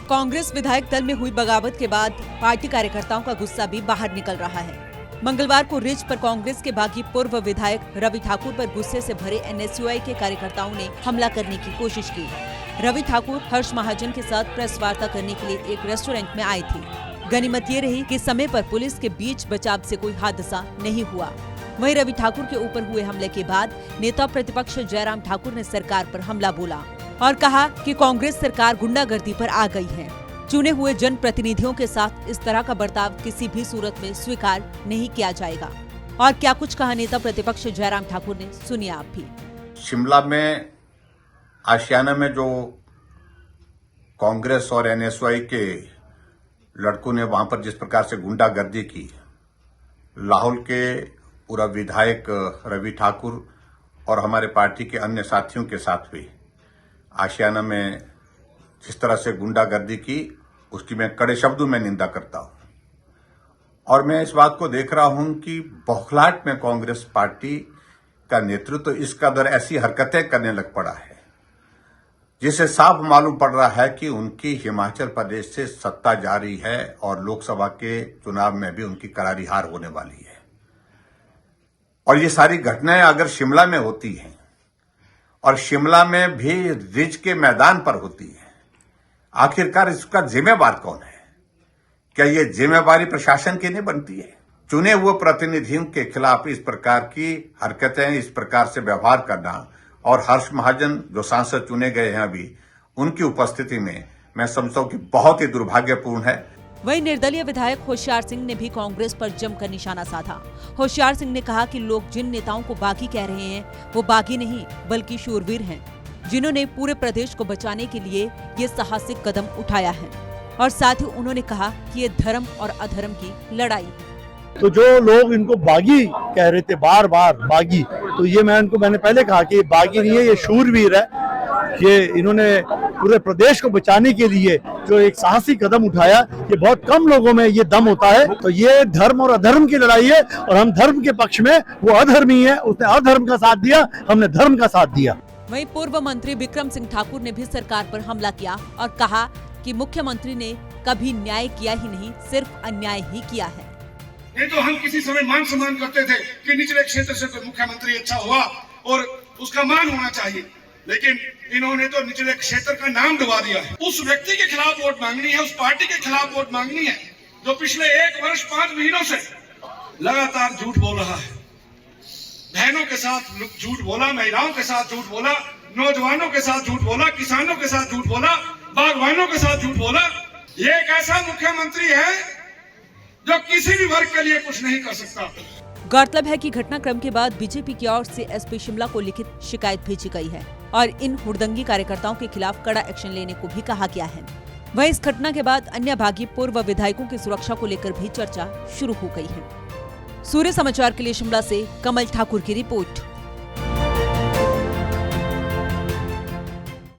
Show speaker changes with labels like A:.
A: कांग्रेस विधायक दल में हुई बगावत के बाद पार्टी कार्यकर्ताओं का गुस्सा भी बाहर निकल रहा है। मंगलवार को रिज पर कांग्रेस के बागी पूर्व विधायक रवि ठाकुर पर गुस्से से भरे एनएसयूआई के कार्यकर्ताओं ने हमला करने की कोशिश की। रवि ठाकुर हर्ष महाजन के साथ प्रेस वार्ता करने के लिए एक रेस्टोरेंट में आए थे। गनीमत ये रही कि समय पर पुलिस के बीच बचाव से कोई हादसा नहीं हुआ। वहीं रवि ठाकुर के ऊपर हुए हमले के बाद नेता प्रतिपक्ष जयराम ठाकुर ने सरकार पर हमला बोला और कहा कि कांग्रेस सरकार गुंडागर्दी पर आ गई है। चुने हुए जनप्रतिनिधियों के साथ इस तरह का बर्ताव किसी भी सूरत में स्वीकार नहीं किया जाएगा। और क्या कुछ कहा नेता प्रतिपक्ष जयराम ठाकुर ने, सुनिए आप भी।
B: शिमला में आशियाना में जो कांग्रेस और एनएसयूआई के लड़कों ने वहां पर जिस प्रकार से गुंडागर्दी की, लाहौल के पूरा विधायक रवि ठाकुर और हमारे पार्टी के अन्य साथियों के साथ भी आशियाना में जिस तरह से गुंडागर्दी की, उसकी मैं कड़े शब्दों में निंदा करता हूं। और मैं इस बात को देख रहा हूं कि बौखलाहट में कांग्रेस पार्टी का नेतृत्व इस कदर ऐसी हरकतें करने लग पड़ा है जिससे साफ मालूम पड़ रहा है कि उनकी हिमाचल प्रदेश से सत्ता जारी है और लोकसभा के चुनाव में भी उनकी करारी हार होने वाली है। और ये सारी घटनाएं अगर शिमला में होती हैं और शिमला में भी रिज के मैदान पर होती है, आखिरकार इसका जिम्मेवार कौन है? क्या ये जिम्मेवारी प्रशासन की नहीं बनती है? चुने हुए प्रतिनिधियों के खिलाफ इस प्रकार की हरकतें, इस प्रकार से व्यवहार करना, और हर्ष महाजन जो सांसद चुने गए हैं अभी, उनकी उपस्थिति में मैं समझता हूं कि बहुत ही दुर्भाग्यपूर्ण है।
A: वहीं निर्दलीय विधायक होशियार सिंह ने भी कांग्रेस पर जमकर निशाना साधा। होशियार सिंह ने कहा कि लोग जिन नेताओं को बागी कह रहे हैं वो बागी नहीं बल्कि शूरवीर हैं, जिन्होंने पूरे प्रदेश को बचाने के लिए ये साहसिक कदम उठाया है। और साथ ही उन्होंने कहा कि ये धर्म और अधर्म की लड़ाई है।
C: तो जो लोग इनको बागी कह रहे थे बार बार बागी, तो ये मैंने पहले कहा कि बागी नहीं है, ये शूरवीर है। ये इन्होंने पूरे प्रदेश को बचाने के लिए जो एक साहसी कदम उठाया, ये बहुत कम लोगों में ये दम होता है। तो ये धर्म और अधर्म की लड़ाई है और हम धर्म के पक्ष में, वो अधर्मी है, उसने अधर्म का साथ दिया, हमने धर्म का साथ दिया।
A: वहीं पूर्व मंत्री विक्रम सिंह ठाकुर ने भी सरकार पर हमला किया और कहा कि मुख्यमंत्री ने कभी न्याय किया ही नहीं, सिर्फ अन्याय ही किया है।
D: ये तो हम किसी समय मान सम्मान करते थे कि निचले क्षेत्र से कोई मुख्यमंत्री अच्छा हुआ और उसका मान होना चाहिए, लेकिन इन्होंने तो निचले क्षेत्र का नाम डुबा दिया है। उस व्यक्ति के खिलाफ वोट मांगनी है, उस पार्टी के खिलाफ वोट मांगनी है जो पिछले 1 वर्ष 5 महीनों से लगातार झूठ बोल रहा है। बहनों के साथ झूठ बोला, महिलाओं के साथ झूठ बोला, नौजवानों के साथ झूठ बोला, किसानों के साथ झूठ बोला, बागवानों के साथ झूठ बोला। ये एक ऐसा मुख्यमंत्री है जो किसी भी वर्ग के लिए कुछ नहीं कर सकता।
A: गौरतलब है कि घटनाक्रम के बाद बीजेपी की ओर से एसपी शिमला को लिखित शिकायत भेजी गई है और इन हुड़दंगी कार्यकर्ताओं के खिलाफ कड़ा एक्शन लेने को भी कहा गया है। वहीं इस घटना के बाद अन्य बागी पूर्व विधायकों की सुरक्षा को लेकर भी चर्चा शुरू हो गई है। सूर्य समाचार के लिए शिमला से कमल ठाकुर की रिपोर्ट।